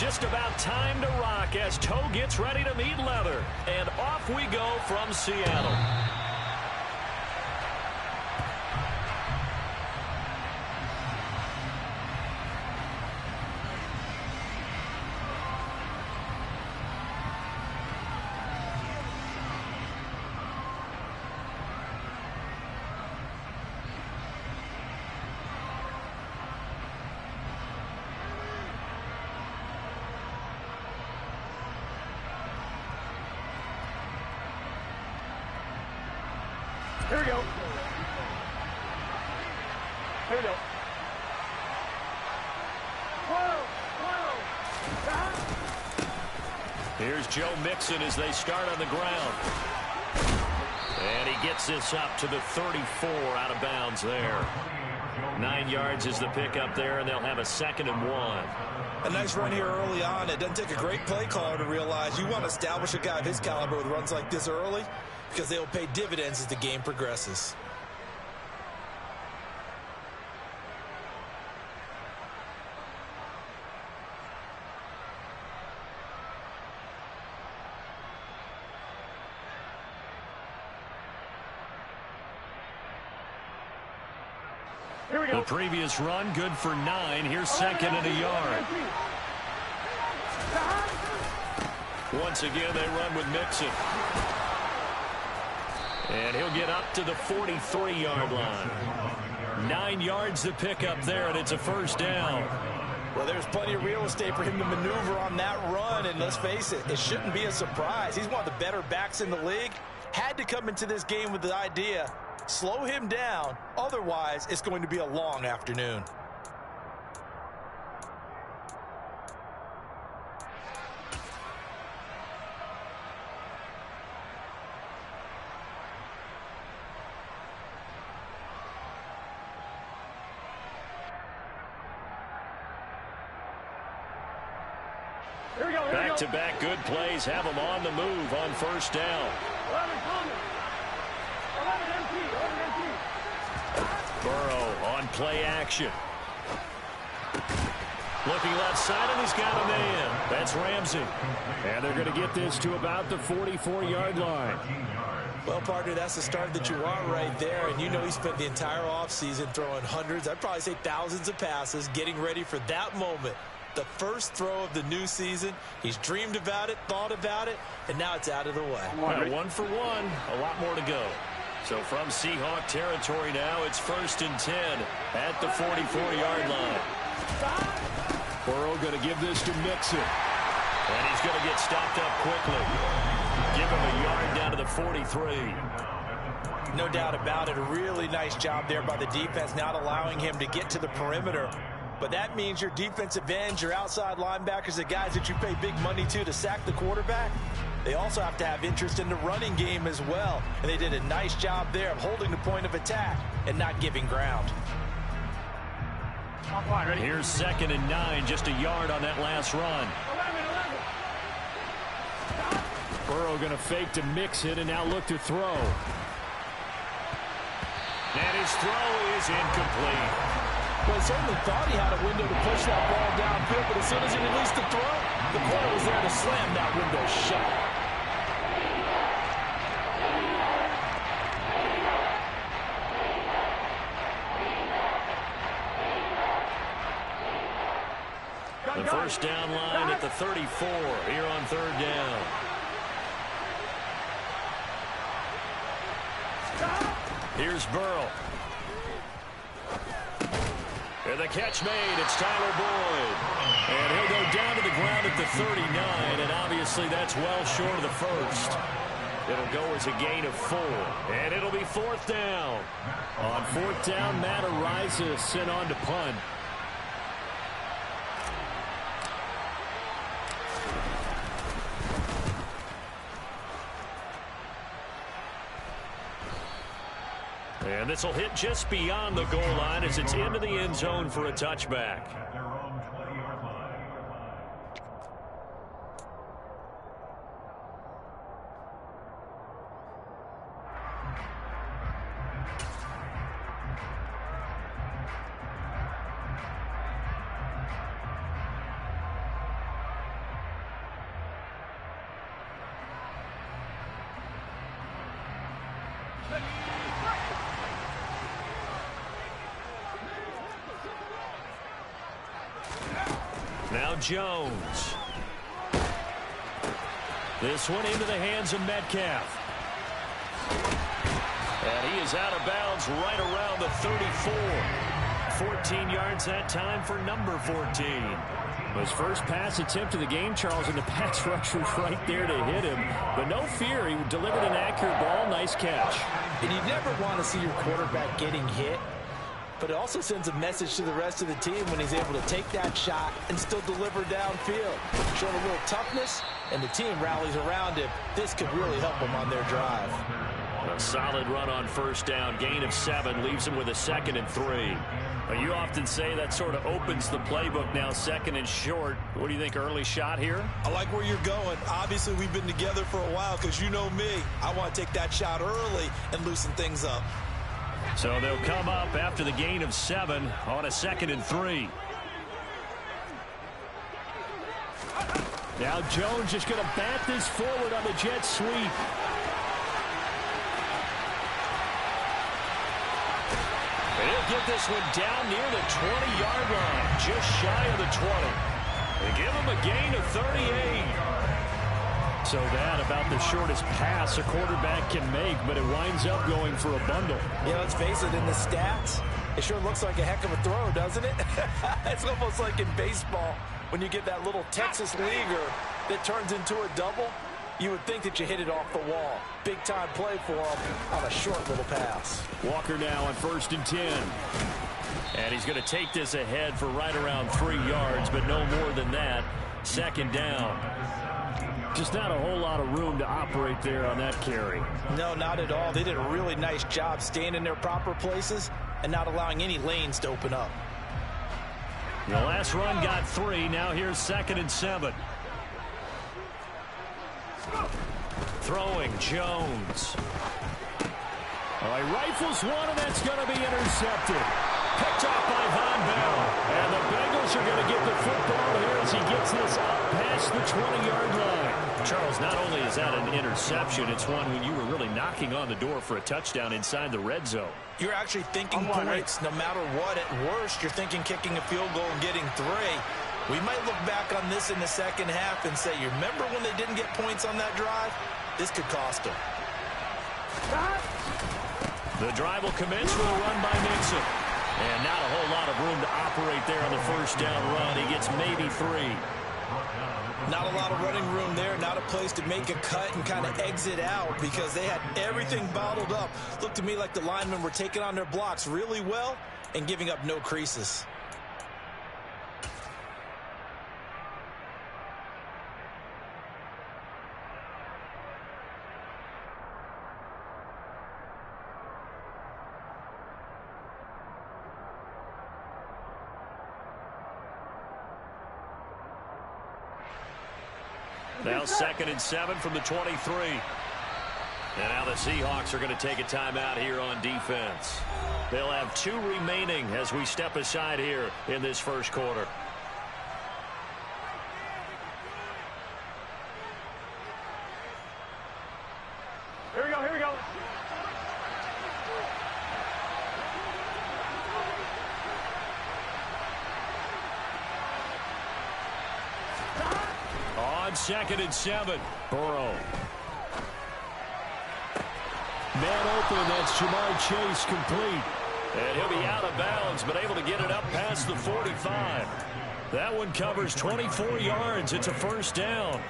Just about time to rock as toe gets ready to meet leather. And off we go from Seattle. Here we go. Here we go. Here's Joe Mixon as they start on the ground. And he gets this up to the 34 out of bounds there. 9 yards is the pickup there, and they'll have a 2nd and 1. A nice run here early on. It doesn't take a great play caller to realize you want to establish a guy of his caliber with runs like this early, because they will pay dividends as the game progresses. Here we go. The previous run, good for 9. Here's 2nd and a yard. Once again, they run with Mixon. And he'll get up to the 43-yard line. 9 yards to pick up there, and it's a 1st down. Well, there's plenty of real estate for him to maneuver on that run, and let's face it, it shouldn't be a surprise. He's one of the better backs in the league. Had to come into this game with the idea, slow him down, otherwise it's going to be a long afternoon. Back-to-back good plays have them on the move on 1st down. Burrow on play action. Looking left side, and he's got a man. That's Ramsey. And they're going to get this to about the 44-yard line. Well, partner, that's the start that you want right there. And you know he spent the entire offseason throwing hundreds, I'd probably say thousands of passes, getting ready for that moment. The first throw of the new season. He's dreamed about it, thought about it, and now it's out of the way. 1 for 1. A lot more to go. So from Seahawk territory now, it's 1st and 10 at the 44-yard line. Burrow going to give this to Mixon. And he's going to get stopped up quickly. Give him a yard down to the 43. No doubt about it. A really nice job there by the defense, not allowing him to get to the perimeter. But that means your defensive ends, your outside linebackers, the guys that you pay big money to sack the quarterback, they also have to have interest in the running game as well. And they did a nice job there of holding the point of attack and not giving ground. Here's 2nd and 9, just a yard on that last run. Burrow going to fake to Mixon and now look to throw. And his throw is incomplete. Well, he certainly thought he had a window to push that ball downfield, but as soon as he released the throw, the corner was there to slam that window shut. The 1st down line at the 34 here on 3rd down. Here's Burrow. And the catch made. It's Tyler Boyd. And he'll go down to the ground at the 39, and obviously that's well short of the 1st. It'll go as a gain of 4, and it'll be 4th down. On 4th down, Matt Araiza sent on to punt. And this will hit just beyond the goal line as it's into the end zone for a touchback. Now Jones. This one into the hands of Metcalf. And he is out of bounds right around the 34. 14 yards that time for number 14. His first pass attempt of the game, Charles, and the pass rush was right there to hit him. But no fear, he delivered an accurate ball. Nice catch. And you never want to see your quarterback getting hit, but it also sends a message to the rest of the team when he's able to take that shot and still deliver downfield. Showing a little toughness, and the team rallies around him. This could really help them on their drive. A solid run on first down. Gain of 7 leaves him with a 2nd and 3. You often say that sort of opens the playbook now, 2nd and short. What do you think, early shot here? I like where you're going. Obviously, we've been together for a while because you know me. I want to take that shot early and loosen things up. So they'll come up after the gain of 7 on a 2nd and 3. Now Jones just going to bat this forward on the jet sweep. He'll get this one down near the 20-yard line, just shy of the 20. They give him a gain of 38. So that about the shortest pass a quarterback can make, but it winds up going for a bundle. Yeah, let's face it, in the stats, it sure looks like a heck of a throw, doesn't it? It's almost like in baseball when you get that little Texas leaguer that turns into a double. You would think that you hit it off the wall. Big-time play for him on a short little pass. Walker now on 1st and 10. And he's going to take this ahead for right around 3 yards, but no more than that. 2nd down. Just not a whole lot of room to operate there on that carry. No, not at all. They did a really nice job staying in their proper places and not allowing any lanes to open up. The last run got 3. Now here's 2nd and 7. Throwing Jones. All right, rifles one, and that's going to be intercepted. Picked off by Von Bell. And the Bengals are going to get the football here as he gets this up past the 20-yard line. Charles, not only is that an interception, it's one when you were really knocking on the door for a touchdown inside the red zone. You're actually thinking points no matter what. At worst, you're thinking kicking a field goal and getting 3. We might look back on this in the second half and say, you remember when they didn't get points on that drive? This could cost them. The drive will commence with a run by Mixon. And not a whole lot of room to operate there on the first down run. He gets maybe 3. Not a lot of running room there. Not a place to make a cut and kind of exit out because they had everything bottled up. Looked to me like the linemen were taking on their blocks really well and giving up no creases. Now 2nd and 7 from the 23. And now the Seahawks are going to take a timeout here on defense. They'll have 2 remaining as we step aside here in this first quarter. Here we go, here we go. On 2nd and 7, Burrow. Man open, that's Jamar Chase complete. And he'll be out of bounds, but able to get it up past the 45. That one covers 24 yards. It's a first down.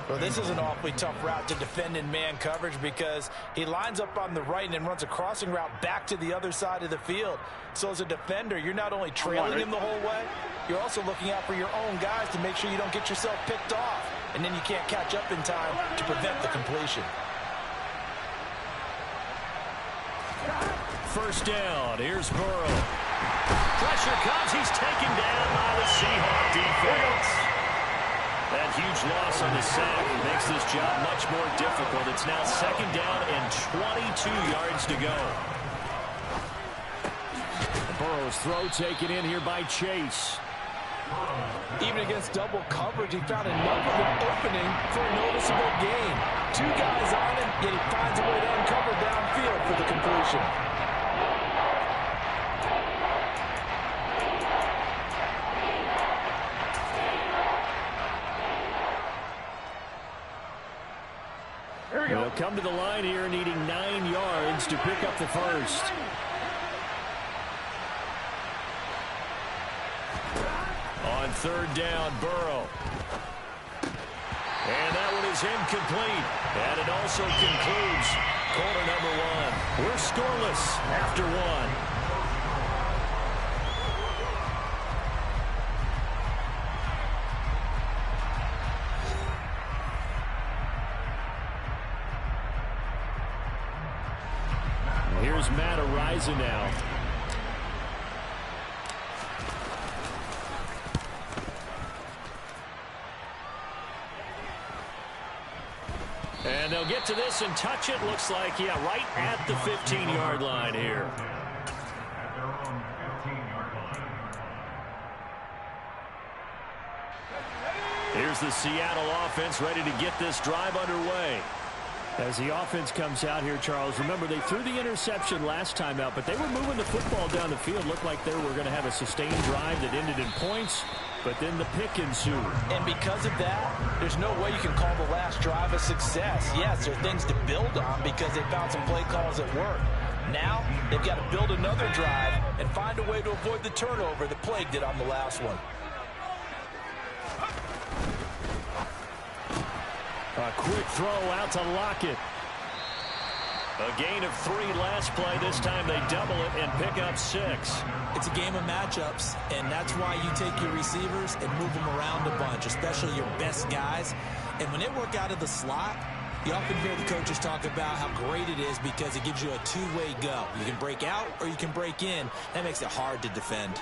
Well, this is an awfully tough route to defend in man coverage because he lines up on the right and then runs a crossing route back to the other side of the field. So as a defender, you're not only trailing him the whole way, you're also looking out for your own guys to make sure you don't get yourself picked off. And then you can't catch up in time to prevent the completion. First down. Here's Burrow. Pressure comes. He's taken down by the Seahawk defense. That huge loss on the sack makes this job much more difficult. It's now 2nd down and 22 yards to go. Burrow's throw taken in here by Chase. Even against double coverage, he found enough of an opening for a noticeable gain. 2 guys on him, yet he finds a way to uncover downfield for the completion. They'll come to the line here needing 9 yards to pick up the first. On third down, Burrow. And that one is incomplete. And it also concludes quarter number 1. We're scoreless after 1. Here's Matt Araiza now. And they'll get to this and touch it. Looks like, yeah, right at the 15-yard line here. Here's the Seattle offense ready to get this drive underway. As the offense comes out here, Charles, remember they threw the interception last time out, but they were moving the football down the field. Looked like they were going to have a sustained drive that ended in points, but then the pick ensued. And because of that, there's no way you can call the last drive a success. Yes, there are things to build on because they found some play calls that work. Now, they've got to build another drive and find a way to avoid the turnover that plagued it on the last one. A quick throw out to Lockett. A gain of 3 last play. This time they double it and pick up 6. It's a game of matchups, and that's why you take your receivers and move them around a bunch, especially your best guys. And when they work out of the slot, you often hear the coaches talk about how great it is because it gives you a two-way go. You can break out or you can break in. That makes it hard to defend.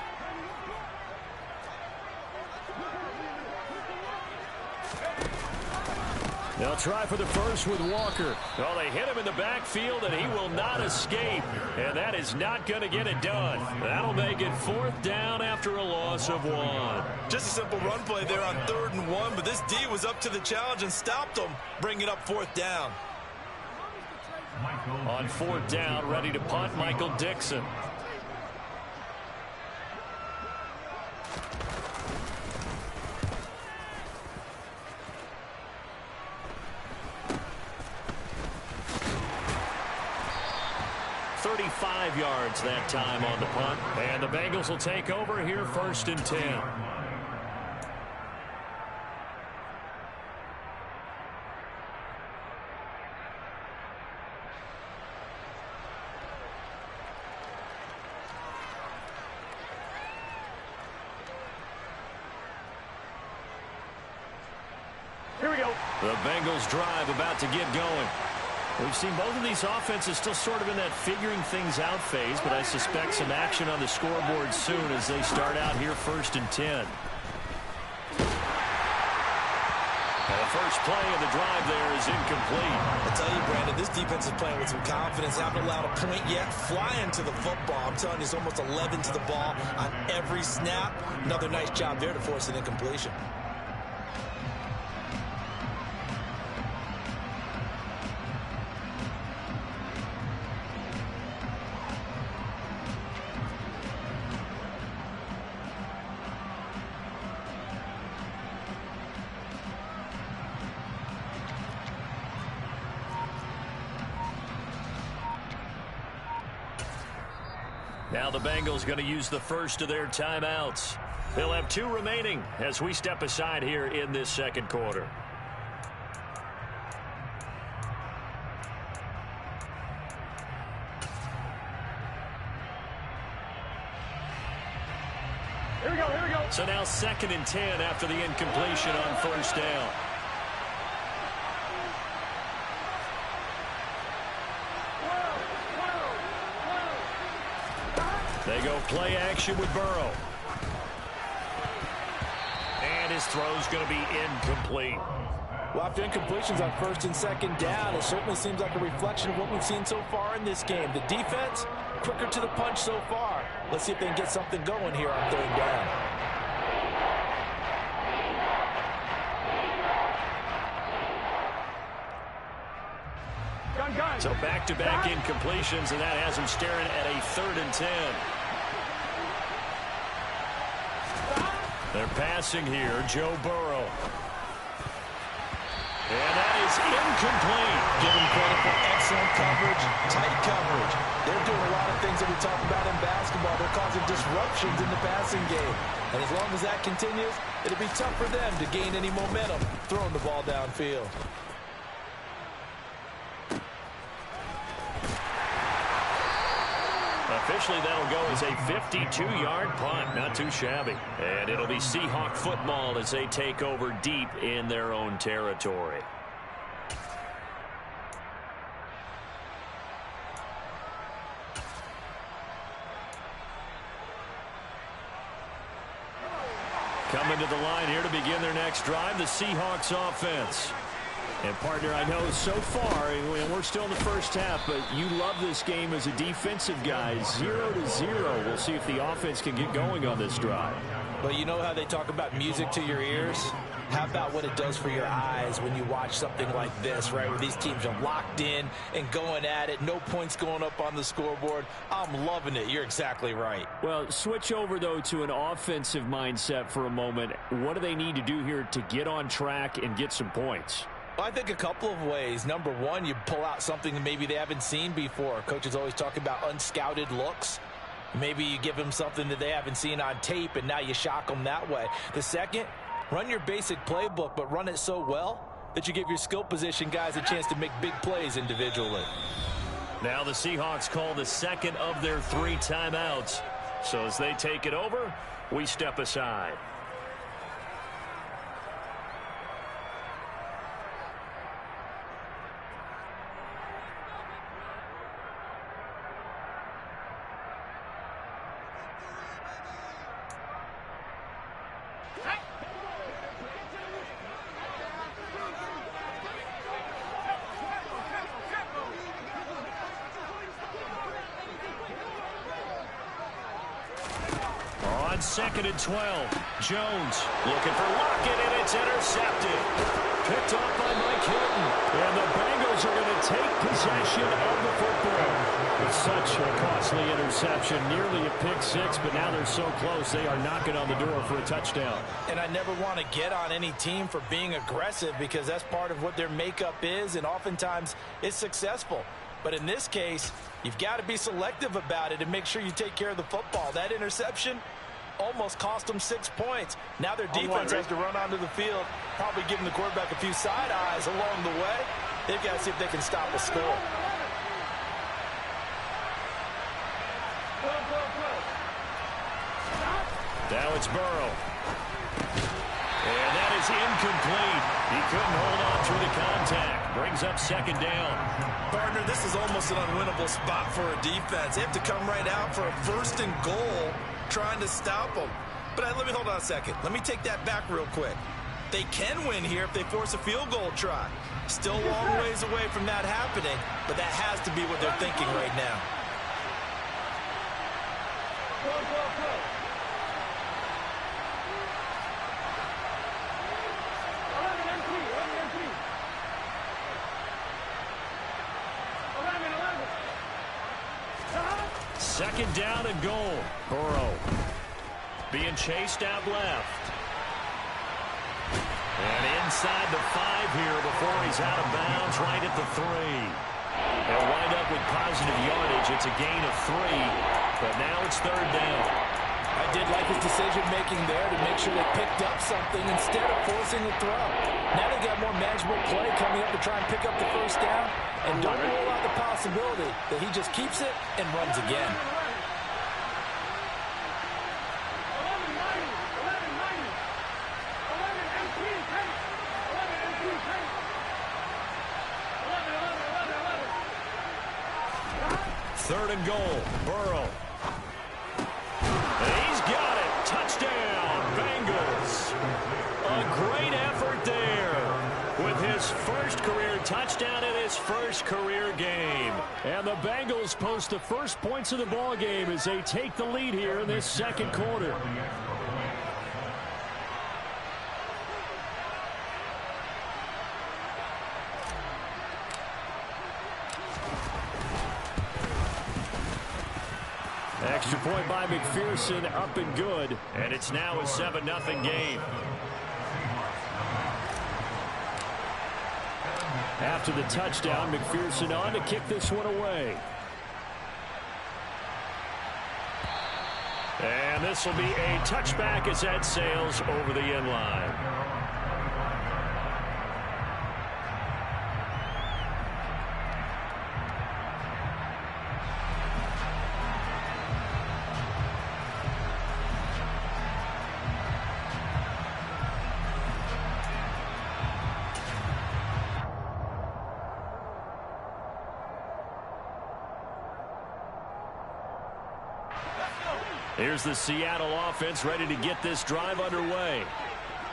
They'll try for the first with Walker. Well, they hit him in the backfield, and he will not escape. And that is not going to get it done. That'll make it 4th down after a loss of 1. Just a simple run play there on 3rd and 1, but this D was up to the challenge and stopped them, bringing up 4th down. On 4th down, ready to punt, Michael Dixon. Yards that time on the punt, and the Bengals will take over here 1st and 10. Here we go. The Bengals drive about to get going. We've seen both of these offenses still sort of in that figuring things out phase, but I suspect some action on the scoreboard soon as they start out here 1st and 10. And the first play of the drive there is incomplete. I tell you, Brandon, this defense is playing with some confidence. Haven't allowed a point yet. Flying to the football. I'm telling you, it's almost 11 to the ball on every snap. Another nice job there to force an incompletion. Now the Bengals going to use the first of their timeouts. They'll have 2 remaining as we step aside here in this 2nd quarter. Here we go, here we go. So now 2nd and 10 after the incompletion on 1st down. They go play action with Burrow. And his throw's going to be incomplete. Well, after incompletions on 1st and 2nd down, it certainly seems like a reflection of what we've seen so far in this game. The defense, quicker to the punch so far. Let's see if they can get something going here on 3rd down. Gun. So back-to-back incompletions, and that has him staring at a 3rd and 10. They're passing here, Joe Burrow. And that is incomplete. Give them credit for excellent coverage, tight coverage. They're doing a lot of things that we talk about in basketball. They're causing disruptions in the passing game. And as long as that continues, it'll be tough for them to gain any momentum throwing the ball downfield. Officially, that'll go as a 52-yard punt. Not too shabby. And it'll be Seahawk football as they take over deep in their own territory. Coming to the line here to begin their next drive, the Seahawks offense. And, partner, I know so far, we're still in the first half, but you love this game as a defensive guy. 0-0. We'll see if the offense can get going on this drive. But you know how they talk about music to your ears? How about what it does for your eyes when you watch something like this, right, where these teams are locked in and going at it, no points going up on the scoreboard? I'm loving it. You're exactly right. Well, switch over, though, to an offensive mindset for a moment. What do they need to do here to get on track and get some points? Well, I think a couple of ways. Number one, you pull out something that maybe they haven't seen before. Coaches always talk about unscouted looks. Maybe you give them something that they haven't seen on tape, and now you shock them that way. The second, run your basic playbook, but run it so well that you give your skill position guys a chance to make big plays individually. Now the Seahawks call the second of their 3 timeouts. So as they take it over, we step aside. Second and 12. Jones looking for Lockett, and it's intercepted. Picked off by Mike Hilton. And the Bengals are going to take possession of the football. It's such a costly interception. Nearly a pick six, but now they're so close they are knocking on the door for a touchdown. And I never want to get on any team for being aggressive because that's part of what their makeup is, and oftentimes it's successful. But in this case, you've got to be selective about it and make sure you take care of the football. That interception almost cost them 6 points. Now their defense has to run onto the field, probably giving the quarterback a few side eyes along the way. They've got to see if they can stop a score. Now it's Burrow. And that is incomplete. He couldn't hold on through the contact. Brings up second down. Partner, this is almost an unwinnable spot for a defense. They have to come right out for a 1st and goal, trying to stop them. But let me hold on a second. Let me take that back real quick. They can win here if they force a field goal try. Still a long ways away from that happening, but that has to be what they're thinking right now. Second down and goal. Burrow being chased out left. And inside the 5 here before he's out of bounds, right at the 3. They'll wind up with positive yardage. It's a gain of 3, but now it's 3rd down. I did like his decision-making there to make sure they picked up something instead of forcing the throw. Now they got more manageable play coming up to try and pick up the 1st down, and don't rule out the possibility that he just keeps it and runs again. Third and goal. Burrow. And he's got it. Touchdown, Bengals. A great effort there with his first career touchdown in his first career game. And the Bengals post the first points of the ball game as they take the lead here in this second quarter. Extra point by McPherson, up and good. And it's now a 7-0 game. After the touchdown, McPherson on to kick this one away. And this will be a touchback as that sails over the end line. Here's the Seattle offense ready to get this drive underway.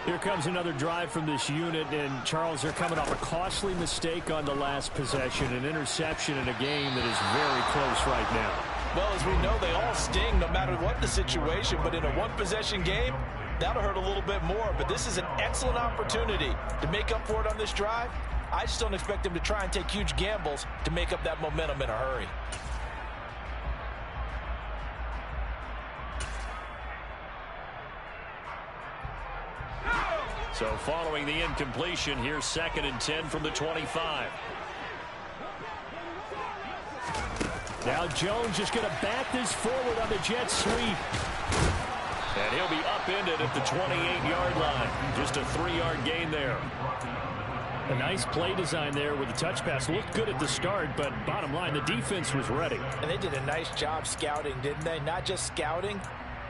Here comes another drive from this unit, and Charles, they're coming off a costly mistake on the last possession, an interception in a game that is very close right now. Well, as we know, they all sting no matter what the situation, but in a one-possession game, that'll hurt a little bit more. But this is an excellent opportunity to make up for it on this drive. I just don't expect them to try and take huge gambles to make up that momentum in a hurry. So following the incompletion, here's 2nd and 10 from the 25. Now Jones just going to back this forward on the jet sweep. And he'll be upended at the 28-yard line. Just a 3-yard gain there. A nice play design there with the touch pass. Looked good at the start, but bottom line, the defense was ready. And they did a nice job scouting, didn't they? Not just scouting,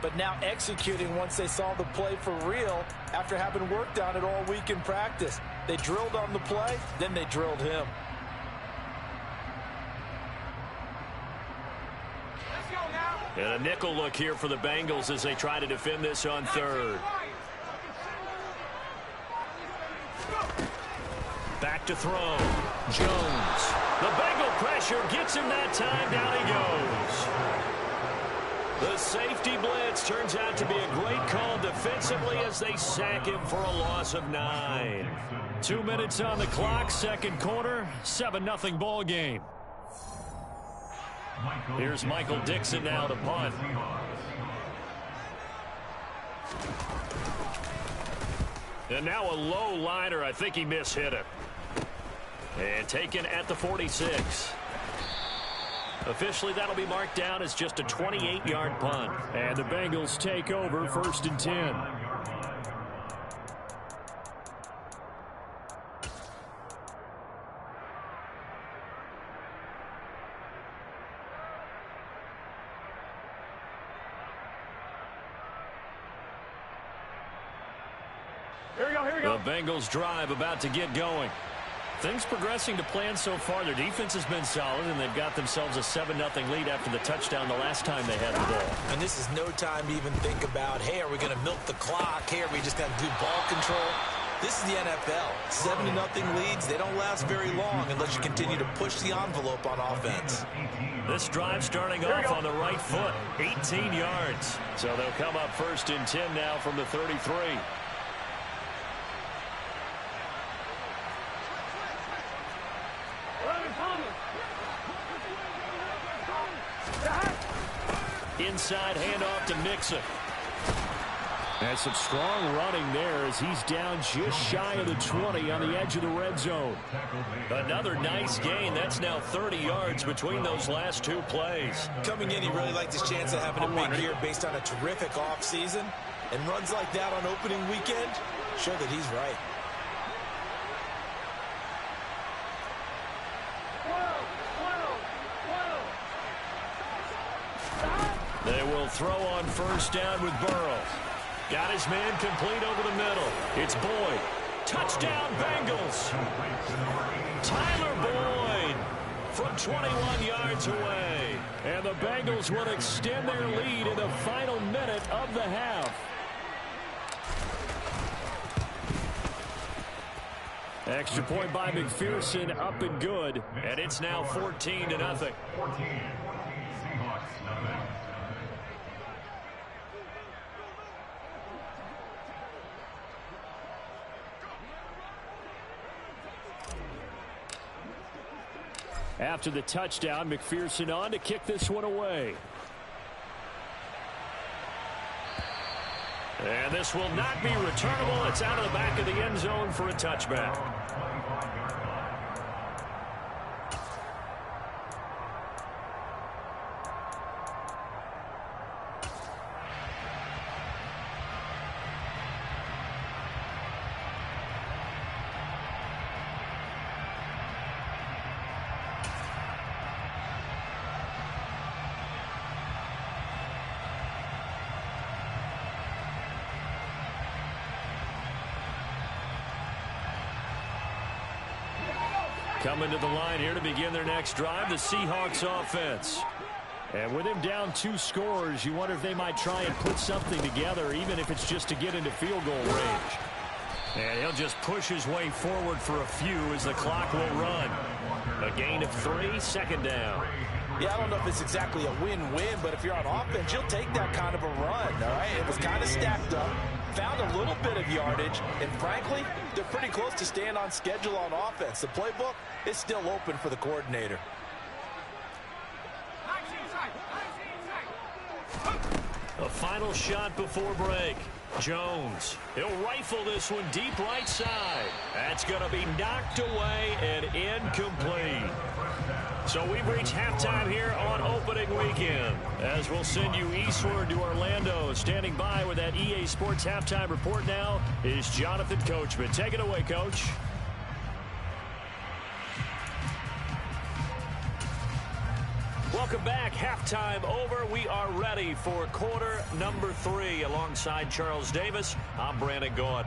but now executing once they saw the play for real after having worked on it all week in practice. They drilled on the play, then they drilled him. Let's go now. And a nickel look here for the Bengals as they try to defend this on 3rd. Back to throw. Jones. The Bengal pressure gets him that time. Down he goes. The safety blitz turns out to be a great call defensively as they sack him for a loss of 9. 2 minutes on the clock, 2nd quarter, 7-0 ball game. Here's Michael Dixon now to punt. And now a low liner. I think he mishit it. And taken at the 46. Officially, that'll be marked down as just a 28-yard punt. And the Bengals take over 1st and 10. Here we go, here we go. The Bengals drive about to get going. Things progressing to plan so far. Their defense has been solid, and they've got themselves a 7-0 lead after the touchdown the last time they had the ball. And this is no time to even think about, hey, are we going to milk the clock? Hey, are we just going to do ball control? This is the NFL. 7-0 leads, they don't last very long unless you continue to push the envelope on offense. This drive starting off on the right foot, 18 yards. So they'll come up 1st and 10 now from the 33. Inside handoff to Mixon. And some strong running there as he's down just shy of the 20 on the edge of the red zone. Another nice gain. That's now 30 yards between those last 2 plays. Coming in, he really liked his chance of having a big year based on a terrific offseason. And runs like that on opening weekend show that he's right. They will throw on 1st down with Burrow. Got his man complete over the middle. It's Boyd. Touchdown, Bengals. Tyler Boyd from 21 yards away. And the Bengals will extend their lead in the final minute of the half. Extra point by McPherson, up and good. And it's now 14-0. After the touchdown, McPherson on to kick this one away. And this will not be returnable. It's out of the back of the end zone for a touchback. Coming to the line here to begin their next drive, the Seahawks offense. And with him down 2 scores, you wonder if they might try and put something together, even if it's just to get into field goal range. And he'll just push his way forward for a few as the clock will run. A gain of 3, 2nd down. Yeah, I don't know if it's exactly a win-win, but if you're on offense, you'll take that kind of a run, all right? It was kind of stacked up, found a little bit of yardage, and frankly, they're pretty close to staying on schedule on offense. The playbook is still open for the coordinator. A final shot before break. Jones, he'll rifle this one deep right side. That's going to be knocked away and incomplete. So we've reached halftime here on opening weekend, as we'll send you eastward to Orlando. Standing by with that EA Sports halftime report now is Jonathan Coachman. Take it away, Coach. Welcome back. Halftime over. We are ready for quarter number 3. Alongside Charles Davis, I'm Brandon Gaudin.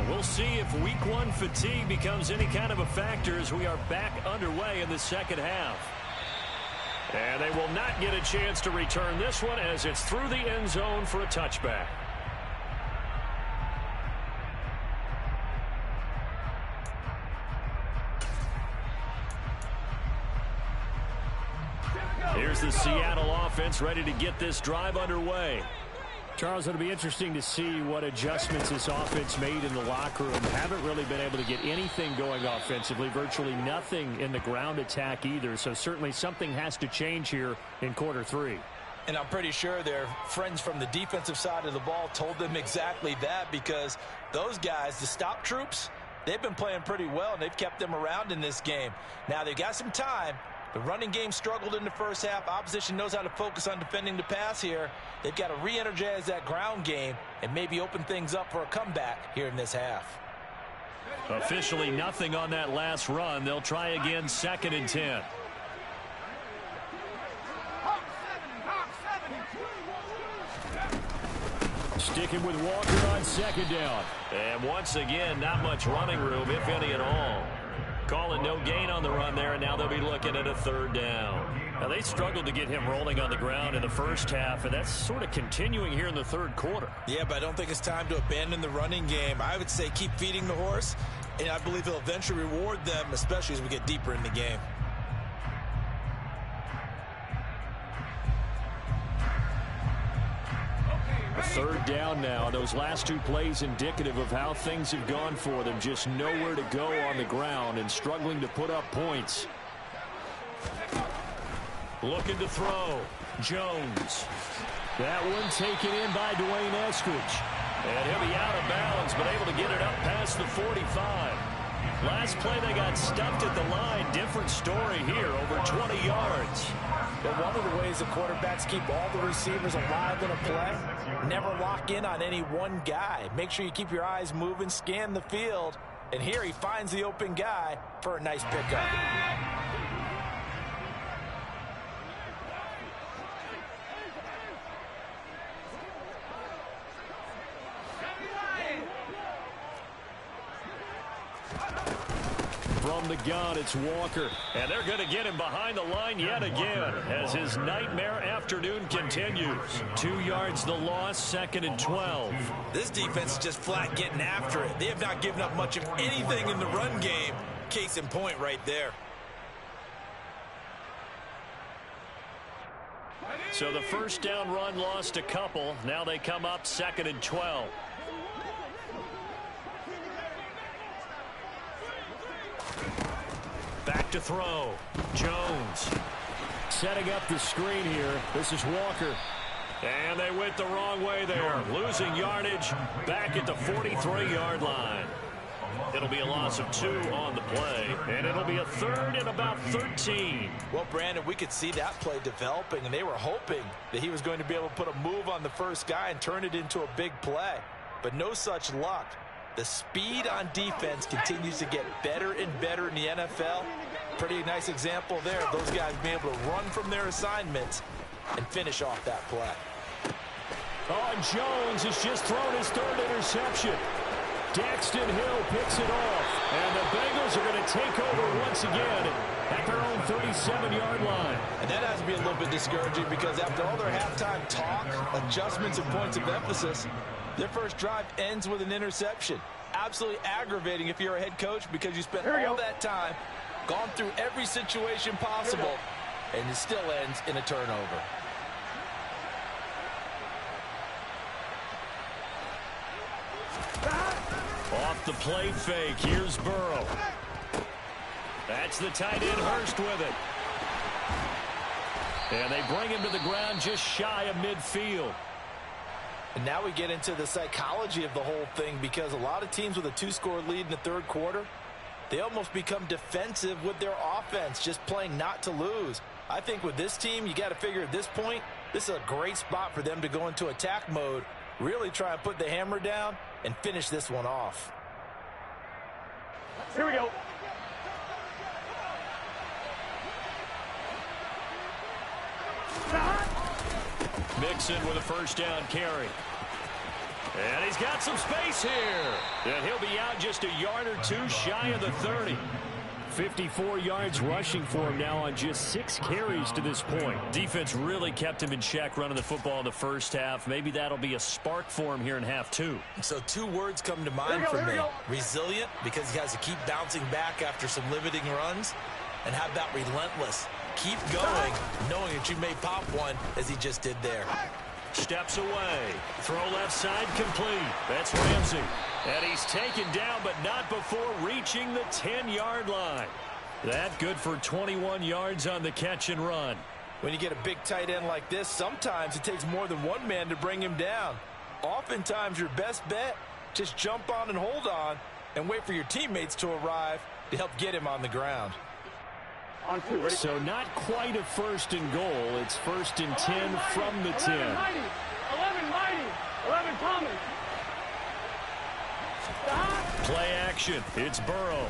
We'll see if week 1 fatigue becomes any kind of a factor as we are back underway in the second half. And they will not get a chance to return this one as it's through the end zone for a touchback. Here's the Seattle offense ready to get this drive underway. Charles, it'll be interesting to see what adjustments this offense made in the locker room. Haven't really been able to get anything going offensively, virtually nothing in the ground attack either. So certainly something has to change here in quarter 3. And I'm pretty sure their friends from the defensive side of the ball told them exactly that, because those guys, the stop troops, they've been playing pretty well, and they've kept them around in this game. Now, they've got some time. The running game struggled in the first half. Opposition knows how to focus on defending the pass here. They've got to re-energize that ground game and maybe open things up for a comeback here in this half. Officially nothing on that last run. They'll try again, 2nd and 10. Sticking with Walker on 2nd down. And once again, not much running room, if any at all. Calling no gain on the run there, and now they'll be looking at a 3rd down. Now, they struggled to get him rolling on the ground in the first half, and that's sort of continuing here in the 3rd quarter. Yeah, but I don't think it's time to abandon the running game. I would say keep feeding the horse, and I believe he'll eventually reward them, especially as we get deeper in the game. A 3rd down now. Those last 2 plays indicative of how things have gone for them. Just nowhere to go on the ground and struggling to put up points. Looking to throw. Jones. That one taken in by Dwayne Eskridge. And he'll be out of bounds, but able to get it up past the 45. Last play they got stuffed at the line. Different story here, over 20 yards. But one of the ways the quarterbacks keep all the receivers alive in a play, never lock in on any one guy. Make sure you keep your eyes moving, scan the field, and here he finds the open guy for a nice pickup. From the gun, it's Walker. And they're going to get him behind the line yet again as his nightmare afternoon continues. 2 yards the loss, 2nd and 12. This defense is just flat getting after it. They have not given up much of anything in the run game. Case in point right there. So the 1st down run lost a couple. Now they come up 2nd and 12. Back to throw. Jones setting up the screen here. This is Walker. And they went the wrong way there. Losing yardage back at the 43-yard line. It'll be a loss of 2 on the play, and it'll be a 3rd and about 13. Well, Brandon, we could see that play developing, and they were hoping that he was going to be able to put a move on the first guy and turn it into a big play. But no such luck. The speed on defense continues to get better and better in the NFL. Pretty nice example there of those guys being able to run from their assignments and finish off that play. Oh, and Jones has just thrown his 3rd interception. Daxton Hill picks it off, and the Bengals are going to take over once again at their own 37-yard line. And that has to be a little bit discouraging because after all their halftime talk, adjustments, and points of emphasis, their first drive ends with an interception. Absolutely aggravating if you're a head coach because you spent all that time, gone through every situation possible, and it still ends in a turnover. Off the play fake, here's Burrow. That's the tight end, Hurst with it. And they bring him to the ground just shy of midfield. And now we get into the psychology of the whole thing because a lot of teams with a 2-score lead in the 3rd quarter, they almost become defensive with their offense, just playing not to lose. I think with this team, you got to figure at this point, this is a great spot for them to go into attack mode, really try and put the hammer down and finish this one off. Here we go. Mixon with a first down carry. And he's got some space here. And he'll be out just a yard or 2 shy of the 30. 54 yards rushing for him now on just 6 carries to this point. Defense really kept him in check running the football in the first half. Maybe that'll be a spark for him here in half 2. So 2 words come to mind for me. Resilient, because he has to keep bouncing back after some limiting runs. And how about relentless? Keep going, knowing that you may pop one as he just did there. Steps away. Throw left side complete. That's Ramsey. And he's taken down, but not before reaching the 10-yard line. That good for 21 yards on the catch and run. When you get a big tight end like this, sometimes it takes more than one man to bring him down. Oftentimes, your best bet, just jump on and hold on and wait for your teammates to arrive to help get him on the ground. On 2, ready? So not quite a 1st and goal. It's 1st and 10 from the 10. 11 mighty. 11 coming. Play action. It's Burrow.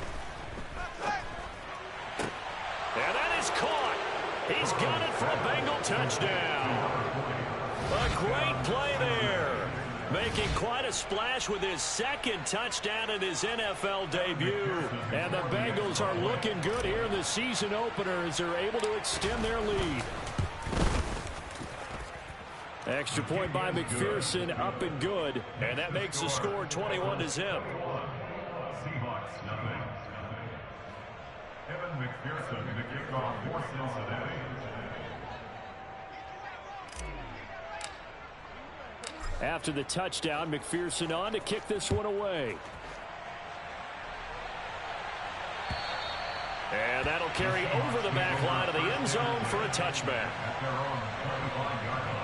And that is caught. He's got it for a Bengal touchdown. A great play there. Making quite a splash with his 2nd touchdown in his NFL debut. And the Bengals are looking good here in the season opener as they're able to extend their lead. Extra point by McPherson, up and good. And that makes the score 21-0. Seahawks, nothing. Evan McPherson, the kickoff for Cincinnati. After the touchdown, McPherson on to kick this one away. And that'll carry over the back line of the end zone for a touchback. At their own 35-yard line.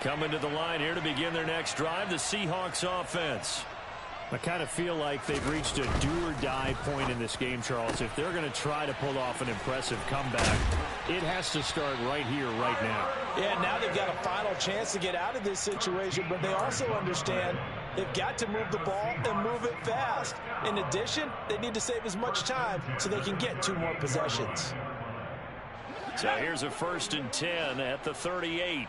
Coming to the line here to begin their next drive, the Seahawks offense. I kind of feel like they've reached a do-or-die point in this game, Charles. If they're going to try to pull off an impressive comeback, it has to start right here, right now. Yeah, now they've got a final chance to get out of this situation, but they also understand they've got to move the ball and move it fast. In addition, they need to save as much time so they can get 2 more possessions. So here's a 1st and 10 at the 38.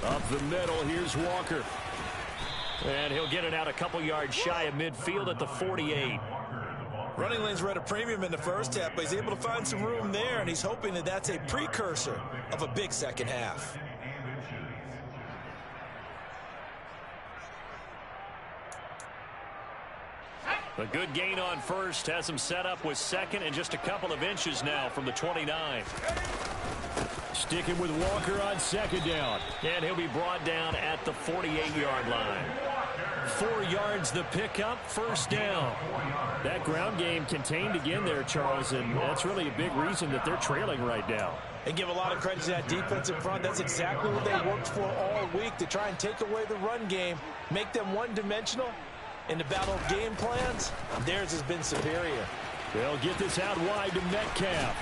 Up the middle, here's Walker. And he'll get it out a couple yards shy of midfield at the 48. Running lanes were at a premium in the first half, but he's able to find some room there, and he's hoping that that's a precursor of a big second half. A good gain on first has him set up with second and just a couple of inches now from the 29. Sticking with Walker on second down. And he'll be brought down at the 48-yard line. 4 yards the pickup, first down. That ground game contained again there, Charles, and that's really a big reason that they're trailing right now. And give a lot of credit to that defense in front. That's exactly what they worked for all week, to try and take away the run game, make them one-dimensional. In the battle of game plans, theirs has been superior. They'll get this out wide to Metcalf.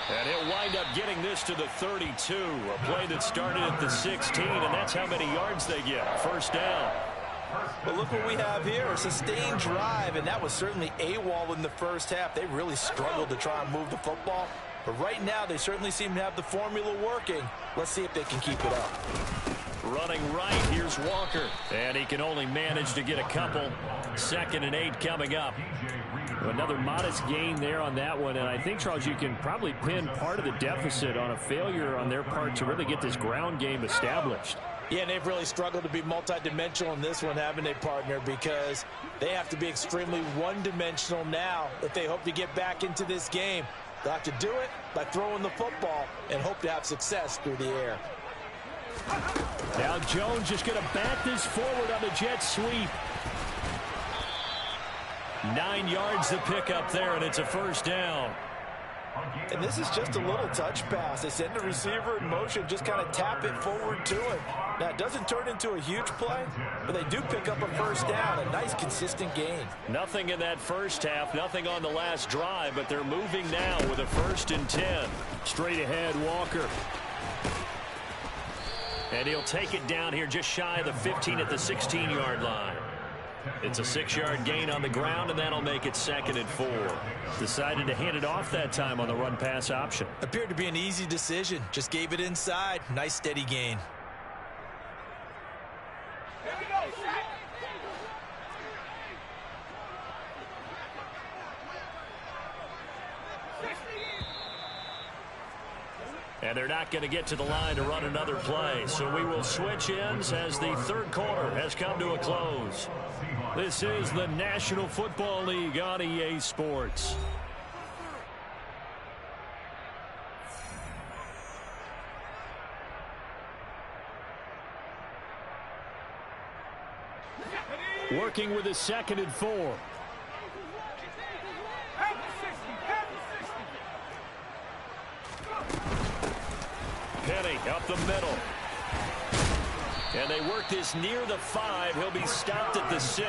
And he'll wind up getting this to the 32. A play that started at the 16, and that's how many yards they get. First down. But look what we have here, a sustained drive, and that was certainly AWOL in the first half. They really struggled to try and move the football. But right now, they certainly seem to have the formula working. Let's see if they can keep it up. Running right, here's Walker. And he can only manage to get a couple. 2nd and 8 coming up. Another modest gain there on that one. And I think, Charles, you can probably pin part of the deficit on a failure on their part to really get this ground game established. Yeah, and they've really struggled to be multidimensional in this one, haven't they, partner? Because they have to be extremely one-dimensional now if they hope to get back into this game. They'll have to do it by throwing the football and hope to have success through the air. Now Jones just going to bat this forward on the jet sweep. 9 yards to pick up there, and it's a first down. And this is just a little touch pass. They send the receiver in motion, just kind of tap it forward to him. Now, it doesn't turn into a huge play, but they do pick up a first down, a nice, consistent gain. Nothing in that first half, nothing on the last drive, but they're moving now with a 1st and 10. Straight ahead, Walker. And he'll take it down here just shy of the 15 at the 16-yard line. It's a 6-yard gain on the ground, and that'll make it 2nd and 4. Decided to hand it off that time on the run-pass option. Appeared to be an easy decision. Just gave it inside. Nice, steady gain. And they're not going to get to the line to run another play. So we will switch ends as the 3rd quarter has come to a close. This is the National Football League on EA Sports. Working with a 2nd and 4. Penny up the middle. And they work this near the 5. He'll be stopped at the 6.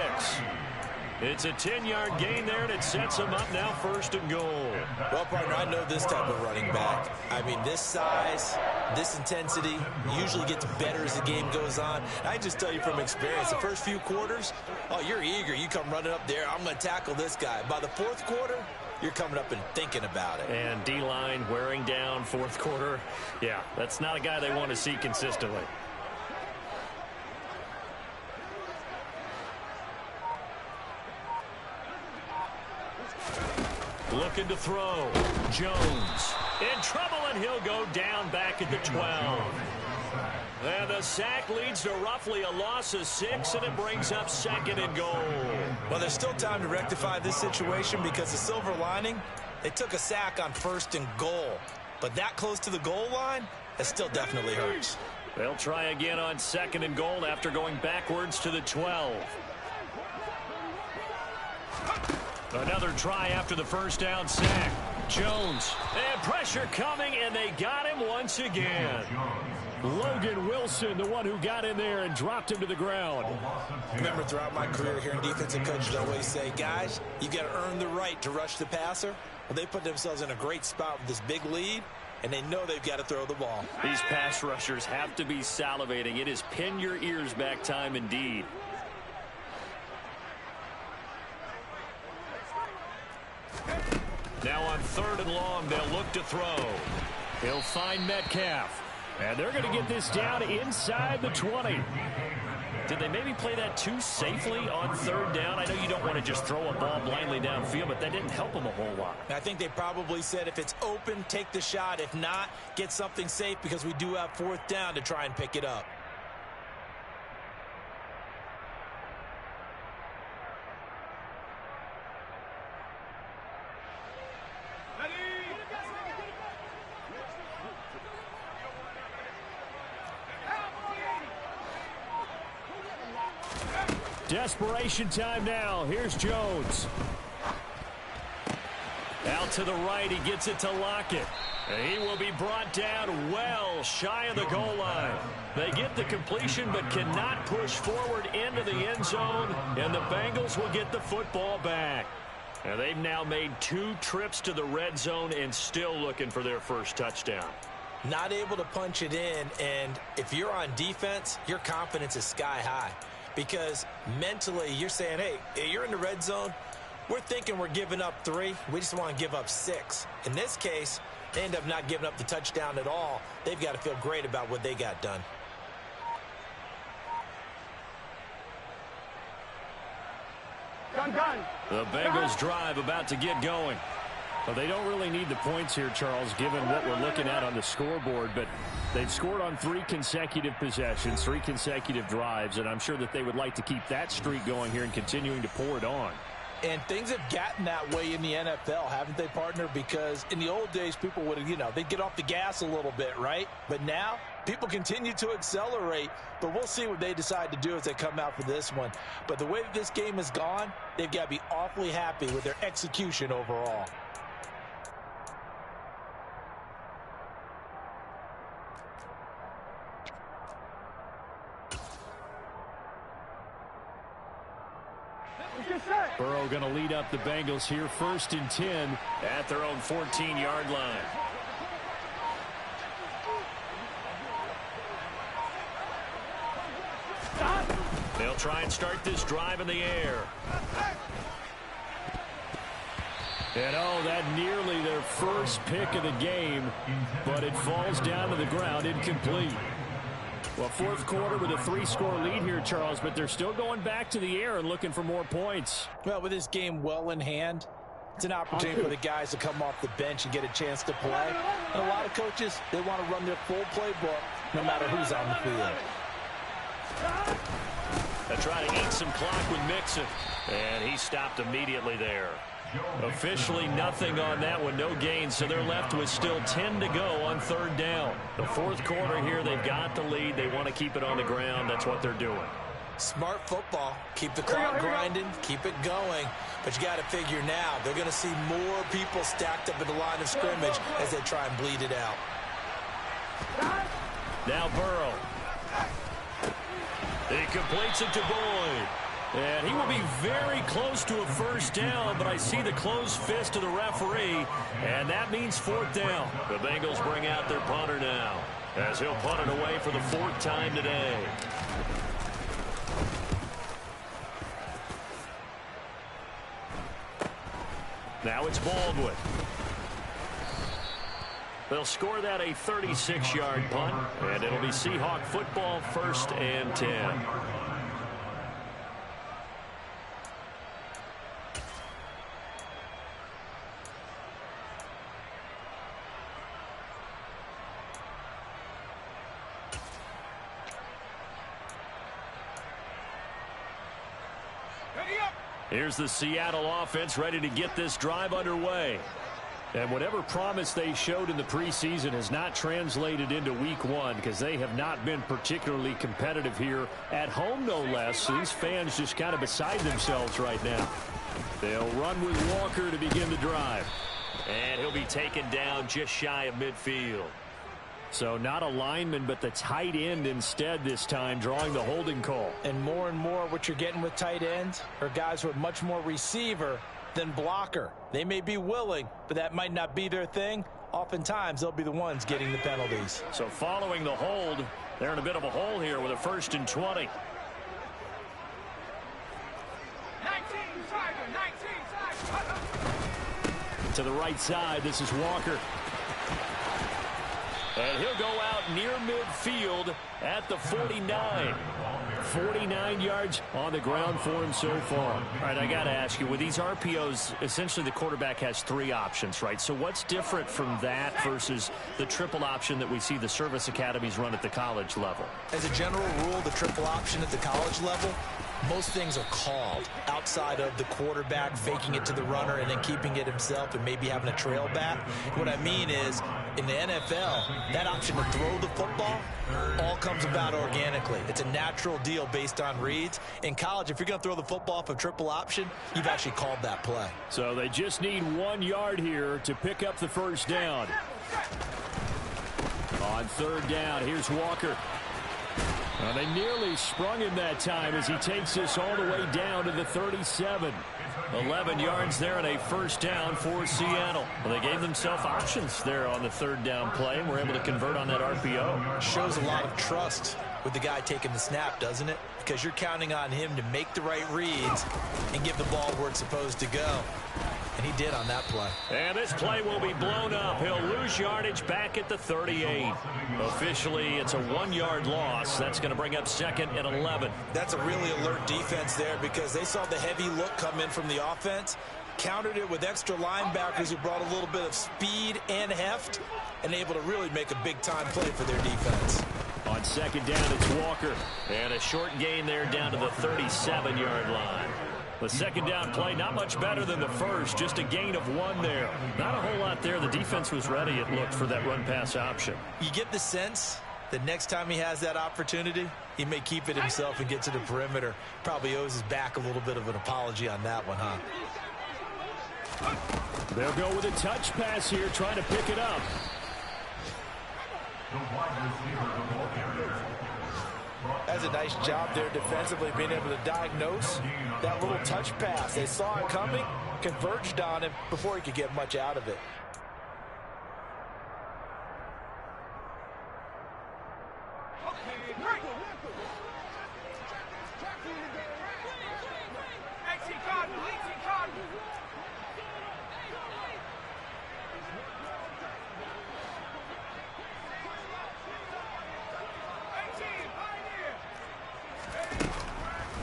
It's a 10-yard gain there, and it sets him up now 1st and goal. Well, partner, I know this type of running back. I mean, this size, this intensity usually gets better as the game goes on. I just tell you from experience, the first few quarters, oh, you're eager. You come running up there, I'm going to tackle this guy. By the 4th quarter, you're coming up and thinking about it. And D-line wearing down 4th quarter. Yeah, that's not a guy they want to see consistently. Looking to throw. Jones in trouble, and he'll go down back at the 12. And the sack leads to roughly a loss of 6, and it brings up 2nd and goal. Well, there's still time to rectify this situation because the silver lining, they took a sack on 1st and goal. But that close to the goal line, it still definitely hurts. They'll try again on 2nd and goal after going backwards to the 12. Another try after the first down sack. Jones, and pressure coming, and they got him once again. Logan Wilson, the one who got in there and dropped him to the ground. Remember, throughout my career here in defensive coaches always say, guys, you got to earn the right to rush the passer. Well, they put themselves in a great spot with this big lead, and they know they've got to throw the ball. These pass rushers have to be salivating. It is pin your ears back time indeed. Now on 3rd and long, they'll look to throw. He'll find Metcalf. And they're going to get this down inside the 20. Did they maybe play that too safely on 3rd down? I know you don't want to just throw a ball blindly downfield, but that didn't help them a whole lot. I think they probably said if it's open, take the shot. If not, get something safe because we do have 4th down to try and pick it up. Desperation time now. Here's Jones. Out to the right. He gets it to Lockett. And he will be brought down well shy of the goal line. They get the completion but cannot push forward into the end zone. And the Bengals will get the football back. And they've now made 2 trips to the red zone and still looking for their first touchdown. Not able to punch it in, and if you're on defense, your confidence is sky high. Because mentally, you're saying, hey, you're in the red zone. We're thinking we're giving up 3. We just want to give up 6. In this case, they end up not giving up the touchdown at all. They've got to feel great about what they got done. Done. The Bengals drive about to get going. Well, they don't really need the points here, Charles, given what we're looking at on the scoreboard. But they've scored on 3 consecutive possessions, 3 consecutive drives, and I'm sure that they would like to keep that streak going here and continuing to pour it on. And things have gotten that way in the NFL, haven't they, partner? Because in the old days, people would, they'd get off the gas a little bit, right? But now, people continue to accelerate. But we'll see what they decide to do as they come out for this one. But the way that this game has gone, they've got to be awfully happy with their execution overall. Burrow going to lead up the Bengals here, 1st and 10 at their own 14-yard line. They'll try and start this drive in the air. And that nearly their first pick of the game, but it falls down to the ground, incomplete. Well, 4th quarter with a 3-score lead here, Charles, but they're still going back to the air and looking for more points. Well, with this game well in hand, it's an opportunity for the guys to come off the bench and get a chance to play. And a lot of coaches, they want to run their full playbook no matter who's on the field. They're trying to eat some clock with Mixon, and he stopped immediately there. Officially nothing on that one, no gain, so they're left with still 10 to go on 3rd down. The 4th quarter here, they've got the lead. They want to keep it on the ground. That's what they're doing. Smart football. Keep the clock grinding, keep it going. But you got to figure now, they're going to see more people stacked up in the line of scrimmage as they try and bleed it out. Now Burrow. He completes it to Boyd. And he will be very close to a 1st down, but I see the closed fist of the referee, and that means 4th down. The Bengals bring out their punter now, as he'll punt it away for the 4th time today. Now it's Baldwin. They'll score that a 36-yard punt, and it'll be Seahawk football, 1st and 10. Here's the Seattle offense ready to get this drive underway. And whatever promise they showed in the preseason has not translated into week 1 because they have not been particularly competitive here at home, no less. These fans just kind of beside themselves right now. They'll run with Walker to begin the drive. And he'll be taken down just shy of midfield. So not a lineman, but the tight end instead this time, drawing the holding call. And more what you're getting with tight ends are guys who are much more receiver than blocker. They may be willing, but that might not be their thing. Oftentimes, they'll be the ones getting the penalties. So following the hold, they're in a bit of a hole here with a 1st and 20. 19, To the right side, this is Walker. And he'll go out near midfield at the 49. 49 yards on the ground for him so far. All right, I got to ask you, with these RPOs, essentially the quarterback has 3 options, right? So what's different from that versus the triple option that we see the service academies run at the college level? As a general rule, the triple option at the college level most things are called outside of the quarterback faking it to the runner and then keeping it himself and maybe having a trail back. What I mean is, in the NFL, that option to throw the football all comes about organically. It's a natural deal based on reads. In college, if you're going to throw the football off a triple option, you've actually called that play. So they just need 1 yard here to pick up the first down. On third down, here's Walker. Well, they nearly sprung him that time as he takes this all the way down to the 37. 11 yards there and a first down for Seattle. Well, they gave themselves options there on the third down play and were able to convert on that RPO. Shows a lot of trust with the guy taking the snap, doesn't it? Because you're counting on him to make the right reads and give the ball where it's supposed to go. And he did on that play. And this play will be blown up. He'll lose yardage back at the 38. Officially, it's a 1 yard loss. That's going to bring up 2nd and 11. That's a really alert defense there because they saw the heavy look come in from the offense, countered it with extra linebackers who brought a little bit of speed and heft, and able to really make a big-time play for their defense. On second down, it's Walker. And a short gain there down to the 37-yard line. The second down play, not much better than the first, just a gain of 1 there. Not a whole lot there. The defense was ready, it looked, for that run-pass option. You get the sense that next time he has that opportunity, he may keep it himself and get to the perimeter. Probably owes his back a little bit of an apology on that one, huh? They'll go with a touch pass here, trying to pick it up. That's a nice job there defensively, being able to diagnose that little touch pass. They saw it coming, converged on him before he could get much out of it.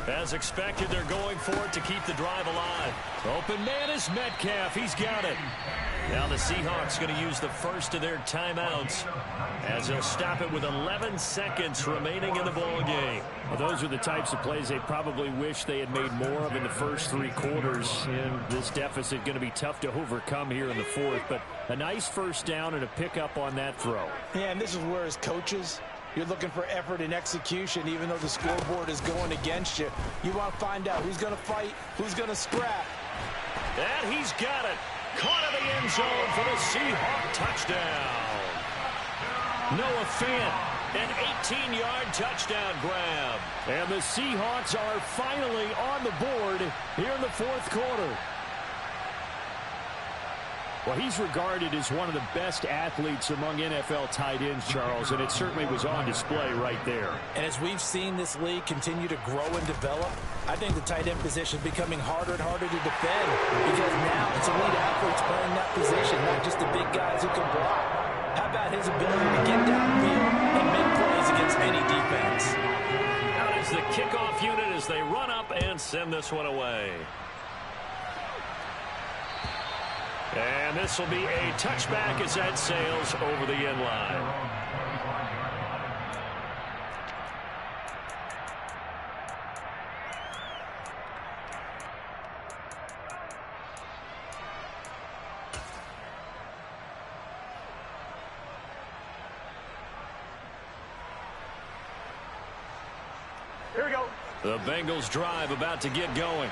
As expected, they're going for it to keep the drive alive. Open man is Metcalf. He's got it. Now the Seahawks going to use the first of their timeouts as they'll stop it with 11 seconds remaining in the ball game. Well, those are the types of plays they probably wish they had made more of in the first 3 quarters. And this deficit going to be tough to overcome here in the fourth. But a nice first down and a pickup on that throw. Yeah, and this is where as coaches, you're looking for effort and execution, even though the scoreboard is going against you. You want to find out who's going to fight, who's going to scrap. And he's got it. Caught in the end zone for the Seahawk touchdown. Noah Fant, an 18-yard touchdown grab. And the Seahawks are finally on the board here in the fourth quarter. Well, he's regarded as one of the best athletes among NFL tight ends, Charles, and it certainly was on display right there. And as we've seen this league continue to grow and develop, I think the tight end position is becoming harder and harder to defend because now it's elite athletes playing that position, not just the big guys who can block. How about his ability to get downfield and make plays against any defense? Out is the kickoff unit as they run up and send this one away. And this will be a touchback as that sails over the end line. Here we go. The Bengals drive about to get going.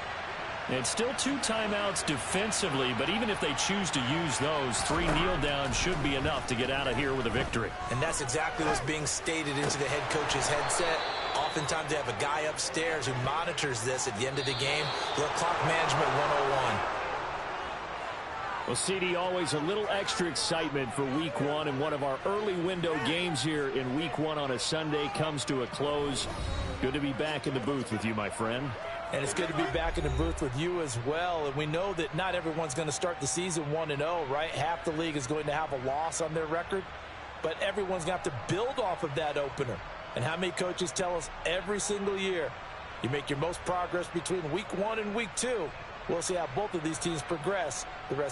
And still 2 timeouts defensively, but even if they choose to use those, 3 kneel downs should be enough to get out of here with a victory. And that's exactly what's being stated into the head coach's headset. Oftentimes they have a guy upstairs who monitors this at the end of the game. Little clock management 101. Well, CD, always a little extra excitement for week 1, and one of our early window games here in week 1 on a Sunday comes to a close. Good to be back in the booth with you, my friend. And it's good to be back in the booth with you as well. And we know that not everyone's going to start the season 1-0, right? Half the league is going to have a loss on their record. But everyone's going to have to build off of that opener. And how many coaches tell us every single year, you make your most progress between week 1 and week 2. We'll see how both of these teams progress the rest